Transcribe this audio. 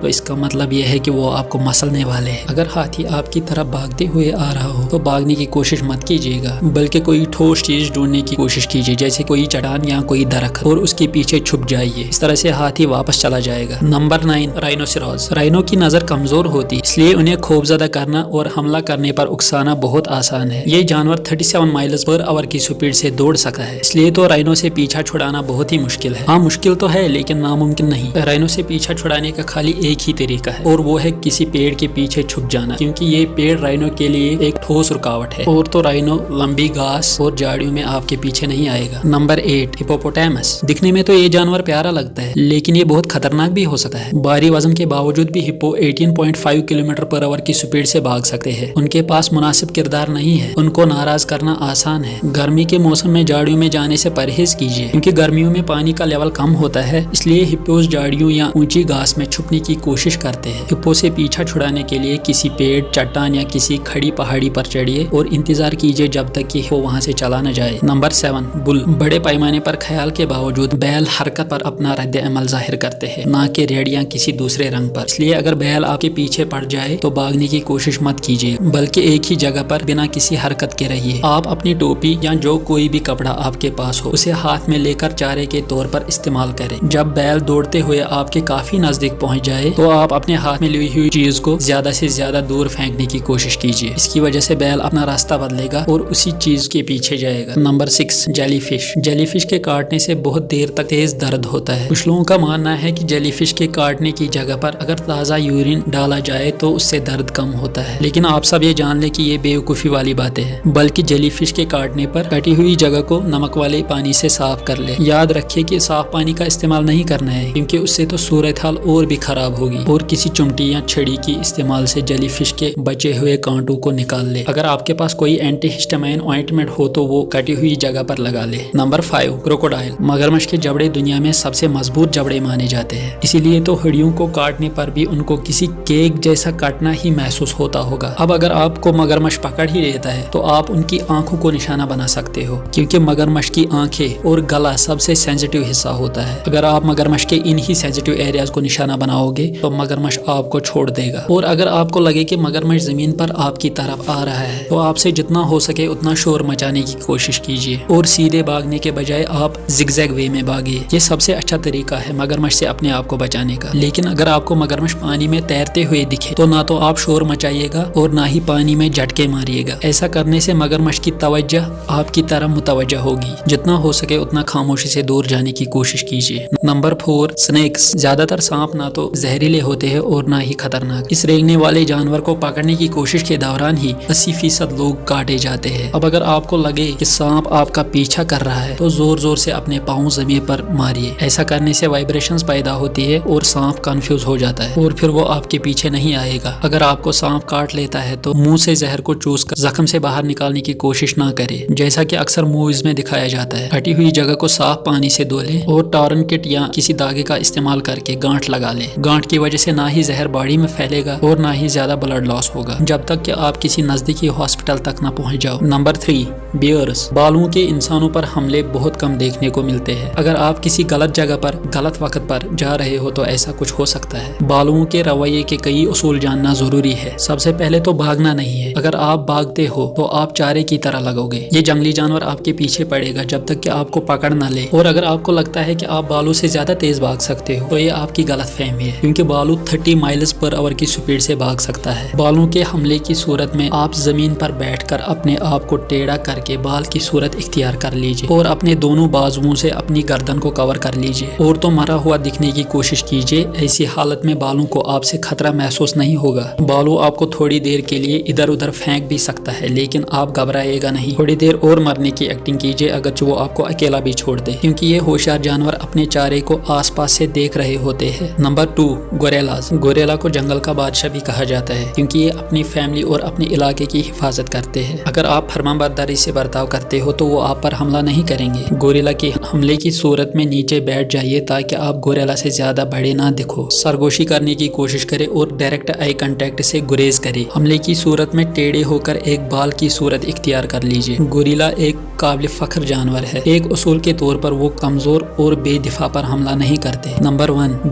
تو اس کا مطلب یہ ہے کہ وہ آپ کو مسلنے والے ہیں۔ اگر ہاتھی آپ کی طرف بھاگتے ہوئے آ رہا ہو تو بھاگنے کی کوشش مت کیجیے گا، بلکہ کوئی ٹھوس چیز ڈھونڈنے کی کوشش کیجیے، جیسے کوئی چٹان یا کوئی درخت، اور اس کے پیچھے چھپ جائیے۔ اس طرح سے ہاتھی واپس چلا جائے گا۔ نمبر 9، رائنوسیراس۔ رائنو کی نظر کمزور ہوتی، اس لیے انہیں خوفزدہ کرنا اور حملہ کرنے پر اکسانا بہت آسان ہے۔ یہ جانور 37 مائلز پر آور کی سپیڈ سے دوڑ سکتا ہے، اس لیے تو رائنو سے پیچھا چھڑانا بہت ہی مشکل ہے۔ ہاں مشکل تو ہے لیکن ناممکن نہیں۔ رائنو سے پیچھا چھڑانے کا خالی ایک ہی طریقہ ہے، اور وہ ہے کسی پیڑ کے پیچھے چھپ جانا، کیونکہ یہ پیڑ رائنو کے لیے ایک ٹھوس رکاوٹ ہے، اور تو رائنو لمبی گھاس اور جھاڑیوں میں آپ کے پیچھے نہیں آئے گا۔ نمبر 8، ہپوپوٹیمس۔ دکھنے میں تو یہ جانور پیارا لگتا ہے لیکن یہ بہت خطرناک بھی ہو سکتا ہے۔ بھاری وزن کے باوجود بھی ہپو 18.5 کلومیٹر پر آور کی سپیڈ سے بھاگ سکتے ہیں۔ ان کے پاس مناسب کردار نہیں ہے، ان کو ناراض کرنا آسان ہے۔ گرمی کے موسم میں جھاڑیوں میں جانے سے پرہیز کیجیے، کیونکہ گرمیوں میں پانی کا لیول کم ہوتا ہے، اس لیے ہپوز جھاڑیوں یا اونچی گھاس میں چھپنے کی کوشش کرتے ہیں۔ ہپو سے پیچھا چھڑانے کے لیے کسی پیڑ، چٹان یا کسی کھڑی پہاڑی پر چڑھیے اور انتظار کیجیے جب تک کہ ہپو وہاں سے چلا نہ جائے۔ نمبر 7، بل۔ بڑے پیمانے پر خیال کے باوجود بیل حرکت پر اپنا رد عمل ظاہر کرتے ہیں، نہ کہ ریڑھ یا کسی دوسرے رنگ پر۔ اس لیے اگر بیل آپ کے پیچھے پڑ جائے تو بھاگنے کی کوشش مت کیجیے، بلکہ ایک ہی جگہ پر بنا کسی حرکت کے رہیے۔ آپ اپنی ٹوپی یا جو کوئی بھی کپڑا آپ کے پاس ہو اسے ہاتھ میں لے کر چارے کے طور پر استعمال کریں۔ جب بیل دوڑتے ہوئے آپ کے کافی نزدیک پہنچ جائے تو آپ اپنے ہاتھ میں لی ہوئی چیز کو زیادہ سے زیادہ دور پھینکنے کی کوشش کیجیے۔ اس کی وجہ سے بیل اپنا راستہ بدلے گا اور اسی چیز کے پیچھے جائے گا۔ Number 6، jellyfish. Jellyfish کے کاٹنے سے بہت دیر تک تیز درد ہوتا ہے۔ کچھ لوگوں کا ماننا ہے کہ جیلی فش کے کاٹنے کی جگہ پر اگر تازہ یورین ڈالا جائے تو اس سے درد کم ہوتا ہے، لیکن آپ سب یہ جان لیں کہ یہ بیوقوفی والی باتیں ہیں، بلکہ جیلی فش کے کاٹنے پر کٹی ہوئی جگہ کو نمک والے پانی سے صاف کر لے۔ یاد رکھیے کہ صاف پانی کا استعمال نہیں کرنا ہے، کیونکہ اس سے تو صورتحال اور بھی خراب ہوگی، اور کسی چمٹی یا چھڑی کی استعمال سے جیلی فش کے بچے ہوئے کانٹوں کو نکال لے۔ اگر آپ کے پاس کوئی اینٹی ہسٹامائن آئنٹمنٹ ہو تو وہ کٹی ہوئی جگہ پر لگا لے۔ Number 5، crocodile. مگرمچھ کے جبڑے دنیا میں سب سے مضبوط جبڑے مانے جاتے ہیں، اسی لیے تو ہڈیوں کو کاٹنے پر بھی ان کو کسی کیک جیسا کاٹنا ہی محسوس ہوتا ہوگا۔ اب اگر آپ کو مگرمچھ پکڑ ہی لیتا ہے تو آپ ان کی آنکھوں کو نشانہ بنا سکتے ہو، کیونکہ مگرمچھ کی آنکھیں اور گلا سب سے سینسیٹیو حصہ ہوتا ہے۔ اگر آپ مگرمچھ کے ان ہی سینسیٹیو ایریاز کو نشانہ بناؤ گے تو مگرمچھ آپ کو چھوڑ دے گا، اور اگر آپ کو لگے کہ مگرمچھ زمین پر آپ کی طرف آ رہا ہے تو آپ سے جتنا ہو سکے اتنا شور مچانے کی کوشش کیجیے، اور سیدھے بھاگنے کے بجائے آپ زگ زیگ وے میں بھاگیے۔ یہ سب سے اچھا طریقہ ہے مگرمچھ سے اپنے آپ کو بچانے کا۔ لیکن اگر آپ کو مگرمچھ پانی میں تیرتے ہوئے دکھے تو نہ تو آپ شور مچائیے گا اور نہ ہی پانی میں جھٹکے ماریے گا۔ ایسا کرنے سے مگرمچھ کی توجہ آپ کی طرف متوجہ ہوگی۔ جتنا ہو سکے اتنا خاموشی سے دور جانے کی کوشش کیجیے۔ Number 4، snacks. زیادہ تر سانپ نہ تو زہریلے ہوتے ہیں اور نہ ہی خطرناک۔ اس رینگنے والے جانور کو پکڑنے کی کوشش کے دوران ہی 80% لوگ کاٹے جاتے ہیں۔ اب اگر آپ کو لگے کہ سانپ آپ کا پیچھا کر رہا ہے تو زور زور سے اپنے پاؤں زمین پر ماریے۔ ایسا کرنے سے وائبریشنز پیدا ہوتی ہے اور سانپ کنفیوز ہو جاتا ہے اور پھر وہ آپ کے پیچھے نہیں آئے گا۔ اگر آپ کو سانپ کاٹ لیتا ہے تو منہ سے زہر کو چوس کر زخم سے باہر نکالنے کی کوشش نہ کرے، جیسا کہ اکثر موویز میں دکھایا جاتا ہے۔ کٹی ہوئی جگہ کو صاف پانی سے دھو لیں اور ٹارنکٹ یا کسی داغے کا استعمال کر کے گانٹھ لگا لیں۔ گانٹھ کی وجہ سے نہ ہی زہر باڈی میں پھیلے گا اور نہ ہی زیادہ بلڈ لاس ہوگا، جب تک کہ آپ کسی نزدیکی ہاسپٹل تک نہ پہنچ جاؤ۔ Number 3، bears. بالوں کے انسانوں پر حملے بہت کم دیکھنے کو ملتے ہیں۔ اگر آپ کسی غلط جگہ پر غلط وقت پر جا رہے ہو تو ایسا کچھ ہو سکتا ہے۔ بالوں کے رویے کے کئی اصول جاننا ضروری ہے۔ سب سے پہلے تو بھاگنا نہیں ہے۔ اگر آپ بھاگتے ہو تو آپ چارے کی طرح لگو گے۔ یہ جنگلی جانور آپ کے پیچھے پڑے گا جب تک کہ آپ کو پکڑ نہ لے، اور اگر آپ کو لگتا ہے کہ آپ بالوں سے زیادہ تیز بھاگ سکتے ہو تو یہ آپ کی غلط فہمی ہے، کیونکہ بالو 30 مائلز پر آور کی سپیڈ سے بھاگ سکتا ہے۔ بالوں کے حملے کی صورت میں آپ زمین پر بیٹھ کر اپنے آپ کو ٹیڑھا کر کے بال کی صورت اختیار کر لیجیے اور اپنے دونوں بازوؤں سے اپنی گردن کو کور کر لیجیے، اور تو مرا ہوا دکھنے کی کوشش کیجیے۔ ایسی حالت میں بالوں کو آپ سے خطرہ محسوس نہیں ہوگا۔ بالو آپ کو تھوڑی دیر کے لیے ادھر ادھر پھینک بھی سکتا ہے، لیکن آپ گھبرائے گا نہیں۔ تھوڑی دیر اور مرنے کی ایکٹنگ کیجیے اگرچہ وہ آپ کو اکیلا بھی چھوڑ دے، کیونکہ یہ ہوشیار جانور اپنے چارے کو آس پاس سے دیکھ رہے ہوتے ہیں۔ Number 2، guerrillas. گوریلا کو جنگل کا بادشاہ بھی کہا جاتا ہے، کیونکہ یہ اپنی فیملی اور اپنے علاقے کی حفاظت کرتے ہیں۔ اگر آپ فرمانبرداری سے برتاؤ کرتے ہو تو وہ آپ پر حملہ نہیں کریں گے۔ گوریلا کے حملے کی صورت میں نیچے بیٹھ جائیے تاکہ آپ گوریلا سے زیادہ بڑے نہ دکھو۔ سرگوشی کرنے کی کوشش کرے اور ڈائریکٹ آئی کنٹیکٹ سے گریز کرے۔ حملے کی صورت میں ٹیڑھے ہو کر ایک بال کی صورت اختیار کر لیجیے۔ گوریلا ایک قابل فخر جانور ہے۔ ایک اصول کے طور پر وہ کمزور اور بے دفاع پر حملہ نہیں کرتے۔ نمبر 1،